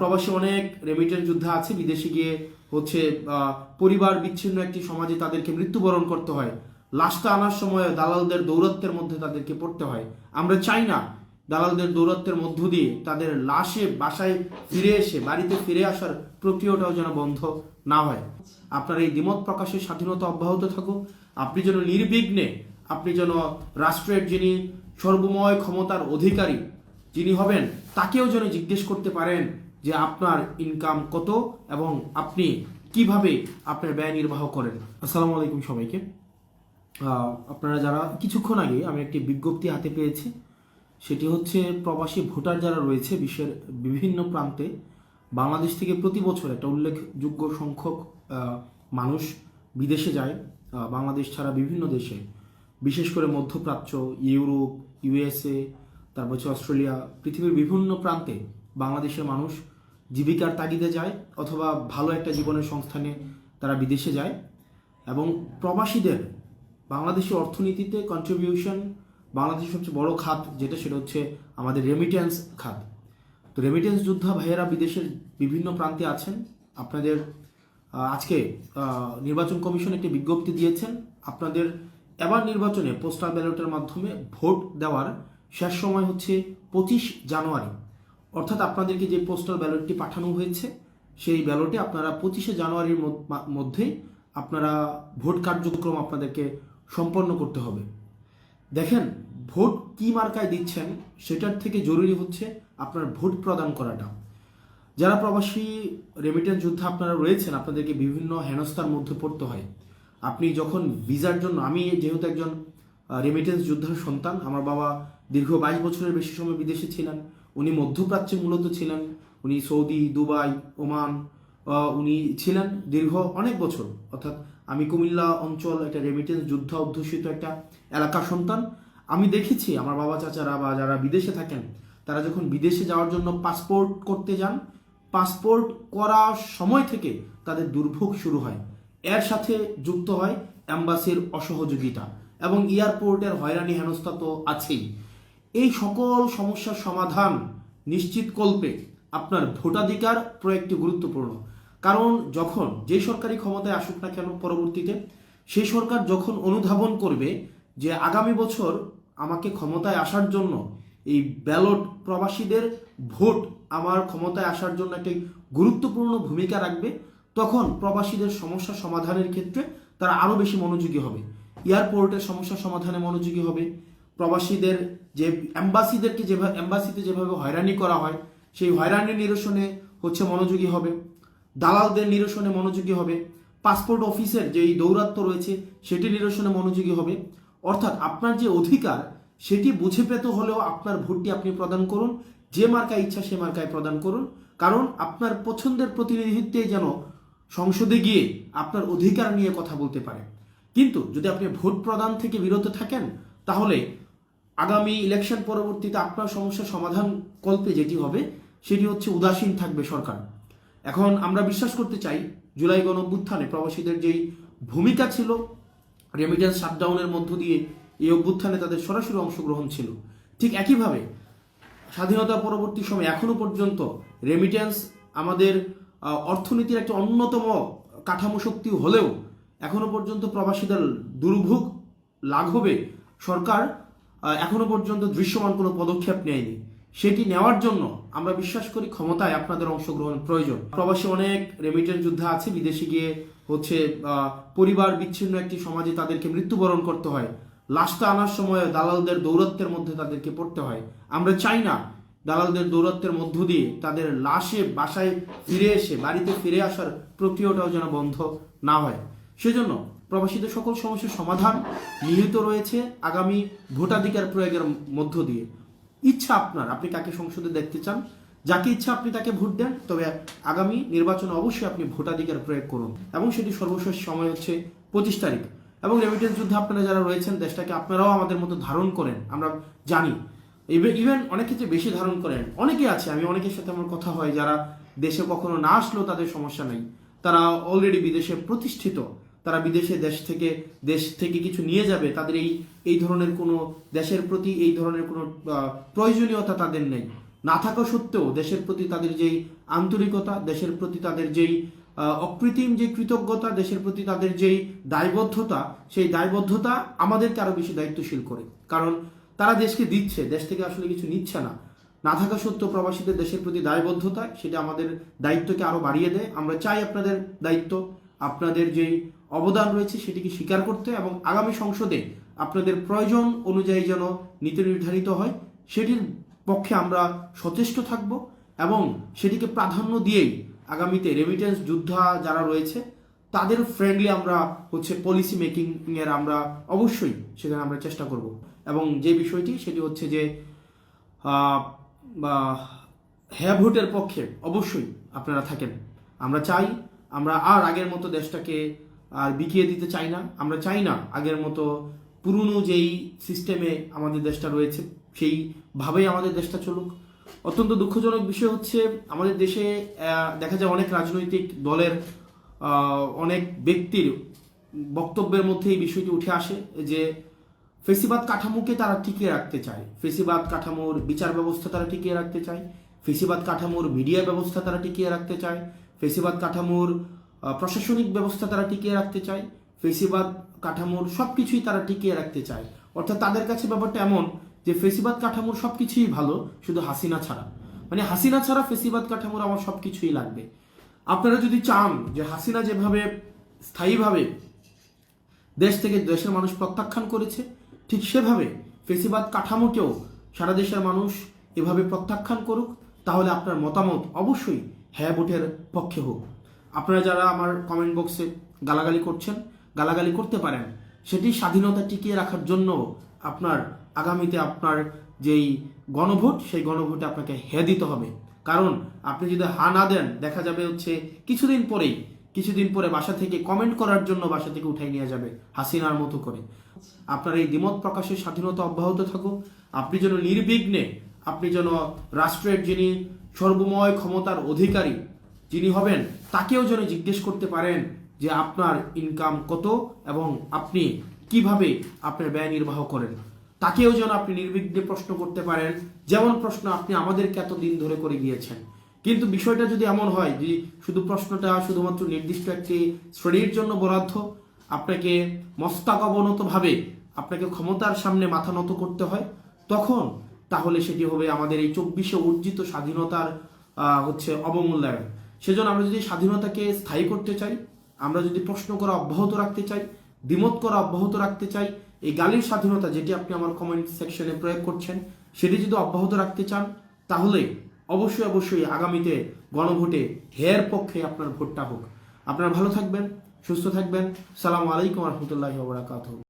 প্রবাসী অনেক রেমিটেন্স যোদ্ধা আছে, বিদেশে গিয়ে পরিবার বিচ্ছিন্ন একটি সমাজে তাদেরকে মৃত্যুবরণ করতে হয়। লাশটা আনার সময় দালালদের দৌরত্বের মধ্যে তাদেরকে পড়তে হয়। আমরা চাই না দালালদের দৌরত্বের মধ্য দিয়ে তাদের লাশে বাসায় ফিরে এসে বাড়িতে ফিরে আসার প্রক্রিয়াটাও যেন বন্ধ না হয়। আপনার এই দ্বিমত প্রকাশের স্বাধীনতা অব্যাহত থাকুক। আপনি যেন নির্বিঘ্নে, আপনি যেন রাষ্ট্রের যিনি সর্বময় ক্ষমতার অধিকারী যিনি হবেন তাকেও যেন জিজ্ঞেস করতে পারেন যে আপনার ইনকাম কত এবং আপনি কিভাবে আপনার ব্যয় নির্বাহ করেন। আসসালামু আলাইকুম সবাইকে। আপনারা যারা কিছুক্ষণ আগে আমি একটি বিজ্ঞপ্তি হাতে পেয়েছি, সেটি হচ্ছে প্রবাসী ভোটার যারা রয়েছে বিশ্বের বিভিন্ন প্রান্তে, বাংলাদেশ থেকে প্রতি বছর একটা উল্লেখযোগ্য সংখ্যক মানুষ বিদেশে যায়। বাংলাদেশ ছাড়া বিভিন্ন দেশে, বিশেষ করে মধ্যপ্রাচ্য, ইউরোপ, ইউএসএ, তারপর হচ্ছে অস্ট্রেলিয়া, পৃথিবীর বিভিন্ন প্রান্তে বাংলাদেশের মানুষ জীবিকার তাগিদে যায় অথবা ভালো একটা জীবনের সংস্থানে তারা বিদেশে যায়। এবং প্রবাসীদের বাংলাদেশের অর্থনীতিতে কন্ট্রিবিউশন, বাংলাদেশের সবচেয়ে বড় খাত সেটা হচ্ছে আমাদের রেমিটেন্স খাত। তো রেমিটেন্স যোদ্ধা ভাইয়েরা বিদেশের বিভিন্ন প্রান্তে আছেন। আপনাদের আজকে নির্বাচন কমিশন একটি বিজ্ঞপ্তি দিয়েছেন, আপনাদের এবার নির্বাচনে পোস্টাল ব্যালটের মাধ্যমে ভোট দেওয়ার শেষ সময় হচ্ছে 25 জানুয়ারি। অর্থাৎ আপনাদেরকে যে পোস্টাল ব্যালটটি পাঠানো হয়েছে সেই ব্যালটে আপনারা 25শে জানুয়ারির মধ্যেই আপনারা ভোট কার্যক্রম আপনাদেরকে সম্পন্ন করতে হবে। দেখেন, ভোট কি মার্কায় দিচ্ছেন সেটার থেকে জরুরি হচ্ছে আপনার ভোট প্রদান করাটা। যারা প্রবাসী রেমিটেন্স যোদ্ধা আপনারা রয়েছেন, আপনাদেরকে বিভিন্ন হেনস্থার মধ্যে পড়তে হয়। আপনি যখন ভিসার জন্য, আমি যেহেতু একজন রেমিটেন্স যোদ্ধার সন্তান, আমার বাবা দীর্ঘ 22 বছরের বেশি সময় বিদেশে ছিলেন। উনি মধ্যপ্রাচ্যে মূলত ছিলেন, উনি সৌদি, দুবাই, ওমান উনি ছিলেন দীর্ঘ অনেক বছর। অর্থাৎ আমি কুমিল্লা অঞ্চল একটা রেমিটেন্স যোদ্ধা অধ্যুষিত একটা এলাকার সন্তান। আমি দেখেছি আমার বাবা চাচারা বা যারা বিদেশে থাকেন, তারা যখন বিদেশে যাওয়ার জন্য পাসপোর্ট করতে যান, পাসপোর্ট করার সময় থেকে তাদের দুর্ভোগ শুরু হয়। এর সাথে যুক্ত হয় অ্যাম্বাসির অসহযোগিতা এবং এয়ারপোর্টের হয়রানি হেনস্থা তো আছেই। এই সকল সমস্যার সমাধান নিশ্চিত কল্পে আপনার ভোটাধিকার প্রয়োগটি গুরুত্বপূর্ণ। কারণ যখন যে সরকারি ক্ষমতায় আসুক না কেন পরবর্তীতে, সেই সরকার যখন অনুধাবন করবে যে আগামী বছর আমাকে ক্ষমতায় আসার জন্য এই ব্যালট, প্রবাসীদের ভোট আমার ক্ষমতায় আসার জন্য একটি গুরুত্বপূর্ণ ভূমিকা রাখবে, তখন প্রবাসীদের সমস্যা সমাধানের ক্ষেত্রে তারা আরও বেশি মনোযোগী হবে। এয়ারপোর্টের সমস্যা সমাধানে মনোযোগী হবে। প্রবাসীদের যে এম্বাসিতে যেভাবে হয়রানি করা হয় সেই হয়রানি নিরসনে মনোযোগী হবে। দালালদের নিরসনে মনোযোগী হবে। পাসপোর্ট অফিসের যে দৌরাত্ম্য রয়েছে সেটি নিরসনে মনোযোগী হবে। অর্থাৎ আপনার যে অধিকার সেটি বুঝে পেতে হলেও আপনার ভোটটি আপনি প্রদান করুন। যে মার্কায় ইচ্ছা সে মার্কায় প্রদান করুন। কারণ আপনার পছন্দের প্রতিনিধিত্বে যেন সংসদে গিয়ে আপনার অধিকার নিয়ে কথা বলতে পারে। কিন্তু যদি আপনি ভোট প্রদান থেকে বিরত থাকেন, তাহলে আগামী ইলেকশন পরবর্তীতে আপনার সমস্যার সমাধান কল্পে যেটি হবে সেটি হচ্ছে উদাসীন থাকবে সরকার। এখন আমরা বিশ্বাস করতে চাই জুলাই গণঅভ্যুত্থানে প্রবাসীদের যেই ভূমিকা ছিল, রেমিটেন্স শাটডাউনের মধ্য দিয়ে এই অভ্যুত্থানে তাদের সরাসরি অংশগ্রহণ ছিল, ঠিক একইভাবে স্বাধীনতা পরবর্তী সময় এখনো পর্যন্ত রেমিটেন্স আমাদের অর্থনীতির একটা অন্যতম কাঠামো শক্তি হলেও এখনো পর্যন্ত প্রবাসীদের দুর্ভোগ লাঘবে সরকার এখনো পর্যন্ত দৃশ্যমান কোনো পদক্ষেপ নেয়নি। সেটি নেওয়ার জন্য আমরা বিশ্বাস করি ক্ষমতায় আপনাদের অংশগ্রহণ প্রয়োজন। প্রবাসী অনেক রেমিটেন্স যোদ্ধা আছে, বিদেশে গিয়ে পরিবার বিচ্ছিন্ন একটি সমাজে তাদেরকে মৃত্যুবরণ করতে হয়। লাশটা আনার সময় দালালদের দৌরত্বের মধ্যে তাদেরকে পড়তে হয়। আমরা চাই না দালালদের দৌরত্বের মধ্য দিয়ে তাদের লাশে বাসায় ফিরে এসে বাড়িতে ফিরে আসার প্রক্রিয়াটাও যেন বন্ধ না হয়। সেজন্য প্রবাসীদের সকল সমস্যার সমাধান নিহিত রয়েছে আগামী ভোটাধিকার প্রয়োগের মধ্য দিয়ে। ইচ্ছা আপনার, আপনি কাকে সংসদে দেখতে চান, যাকে ইচ্ছা আপনি তাকে ভোট দেন, তবে আগামী নির্বাচনে অবশ্যই আপনি ভোটাধিকার প্রয়োগ করুন এবং সেটি সর্বশেষ সময় হচ্ছে 25 তারিখ। এবং রেমিটেন্স যুদ্ধে আপনারা যারা রয়েছেন, দেশটাকে আপনারাও আমাদের মতো ধারণ করেন, আমরা জানি। ইভেন অনেক ক্ষেত্রে বেশি ধারণ করেন। অনেকে আছে, আমি অনেকের সাথে আমার কথা হয় যারা দেশে কখনো না আসলেও তাদের সমস্যা নেই, তারা অলরেডি বিদেশে প্রতিষ্ঠিত, তারা বিদেশে দেশ থেকে কিছু নিয়ে যাবে, তাদের এই ধরনের কোনো দেশের প্রতি এই ধরনের কোনো প্রয়োজনীয়তা তাদের নেই। না থাকা সত্ত্বেও দেশের প্রতি তাদের যেই আন্তরিকতা, দেশের প্রতি তাদের যেই অকৃত্রিম যে কৃতজ্ঞতা, দেশের প্রতি তাদের যেই দায়বদ্ধতা, সেই দায়বদ্ধতা আমাদেরকে আরো বেশি দায়িত্বশীল করে। কারণ তারা দেশকে দিচ্ছে, দেশ থেকে আসলে কিছু নিচ্ছে না। না থাকা সত্ত্বেও প্রবাসীদের দেশের প্রতি দায়বদ্ধতা, সেটা আমাদের দায়িত্বকে আরো বাড়িয়ে দেয়। আমরা চাই আপনাদের দায়িত্ব, আপনাদের যেই অবদান রয়েছে সেটিকে স্বীকার করতে, এবং আগামী সংসদে আপনাদের প্রয়োজন অনুযায়ী যেন নীতি নির্ধারিত হয় সেটির পক্ষে আমরা সচেষ্ট থাকব, এবং সেটিকে প্রাধান্য দিয়েই আগামীতে রেমিটেন্স যোদ্ধা যারা রয়েছে তাদের ফ্রেন্ডলি আমরা পলিসি মেকিং এর আমরা অবশ্যই সেখানে আমরা চেষ্টা করব। এবং যে বিষয়টি সেটি হচ্ছে যে হ্যাঁ ভোটের পক্ষে অবশ্যই আপনারা থাকেন। আমরা চাই, আমরা আর আগের মতো দেশটাকে আর বিকিয়ে দিতে চাই না। আমরা চাই না আগের মতো পুরনো যেই সিস্টেমে আমাদের দেশটা রয়েছে সেইভাবেই আমাদের দেশটা চলুক। অত্যন্ত দুঃখজনক বিষয় হচ্ছে আমাদের দেশে দেখা যায় অনেক রাজনৈতিক দলের অনেক ব্যক্তির বক্তব্যের মধ্যে এই বিষয়টি উঠে আসে যে ফেসিবাদ কাঠামোকে তারা টিকিয়ে রাখতে চায়, ফেসিবাদ কাঠামোর বিচার ব্যবস্থা তারা টিকিয়ে রাখতে চায়, ফেসিবাদ কাঠামোর মিডিয়া ব্যবস্থা তারা টিকিয়ে রাখতে চায়, ফেসিবাদ কাঠামোর প্রশাসনিক ব্যবস্থা তারা টিকিয়ে রাখতে চায়, ফেসিবাদ কাঠামোর সবকিছুই তারা টিকিয়ে রাখতে চায়। অর্থাৎ তাদের কাছে ব্যাপারটা এমন যে ফেসিবাদ কাঠামোর সবকিছুই ভালো, শুধু হাসিনা ছাড়া। মানে হাসিনা ছাড়া ফেসিবাদ কাঠামোর আমার সবকিছুই লাগবে। আপনারা যদি চান যে হাসিনা যেভাবে স্থায়ীভাবে দেশ থেকে দেশের মানুষ প্রত্যাখ্যান করেছে, ঠিক সেভাবে ফেসিবাদ কাঠামোকেও সারা দেশের মানুষ এভাবে প্রত্যাখ্যান করুক, তাহলে আপনার মতামত অবশ্যই হ্যাঁ ভোটের পক্ষে হোক। আপনারা যারা আমার কমেন্ট বক্সে গালাগালি করছেন, গালাগালি করতে পারেন, সেটি স্বাধীনতা টিকিয়ে রাখার জন্য আপনার আগামীতে আপনার যেই গণভোট, সেই গণভোটে আপনাকে হ্যাঁ দিতে হবে। কারণ আপনি যদি হা না দেন, দেখা যাবে কিছুদিন পরে বাসা থেকে কমেন্ট করার জন্য বাসা থেকে উঠাই নিয়ে যাবে হাসিনার মতো করে। আপনার এই দ্বিমত প্রকাশের স্বাধীনতা অব্যাহত থাকুক। আপনি যেন নির্বিঘ্নে, আপনি যেন রাষ্ট্রের যিনি সর্বময় ক্ষমতার অধিকারী যিনি হবেন, তাকেও যেন জিজ্ঞেস করতে পারেন যে আপনার ইনকাম কত এবং আপনি কিভাবে আপনার ব্যয় নির্বাহ করেন। তাকেও যেন আপনি নির্বিঘ্নে প্রশ্ন করতে পারেন, যেমন প্রশ্ন আপনি আমাদেরকে এতদিন ধরে করে গিয়েছেন। কিন্তু বিষয়টা যদি এমন হয় যে প্রশ্নটা শুধুমাত্র নির্দিষ্ট একটি শ্রেণীর জন্য বরাদ্দ, আপনাকে মস্তক অবনতভাবে আপনাকে ক্ষমতার সামনে মাথা নত করতে হয়, তাহলে সেটি হবে আমাদের এই 24-এ অর্জিত স্বাধীনতার অবমূল্যায়ন। সেজন্য আমরা যদি স্বাধীনতাকে স্থায়ী করতে চাই, আমরা যদি প্রশ্ন করা অব্যাহত রাখতে চাই, দ্বিমত করা অব্যাহত রাখতে চাই, এই গালির স্বাধীনতা যেটি আপনি আমার কমেন্ট সেকশনে প্রয়োগ করছেন সেটি যদি অব্যাহত রাখতে চান, তাহলে অবশ্যই আগামীতে গণভোটে হের পক্ষে আপনার ভোটটা হোক। আপনারা ভালো থাকবেন, সুস্থ থাকবেন। সালামু আলাইকুম রহমতুল্লাহি ওয়া বারাকাতুহু।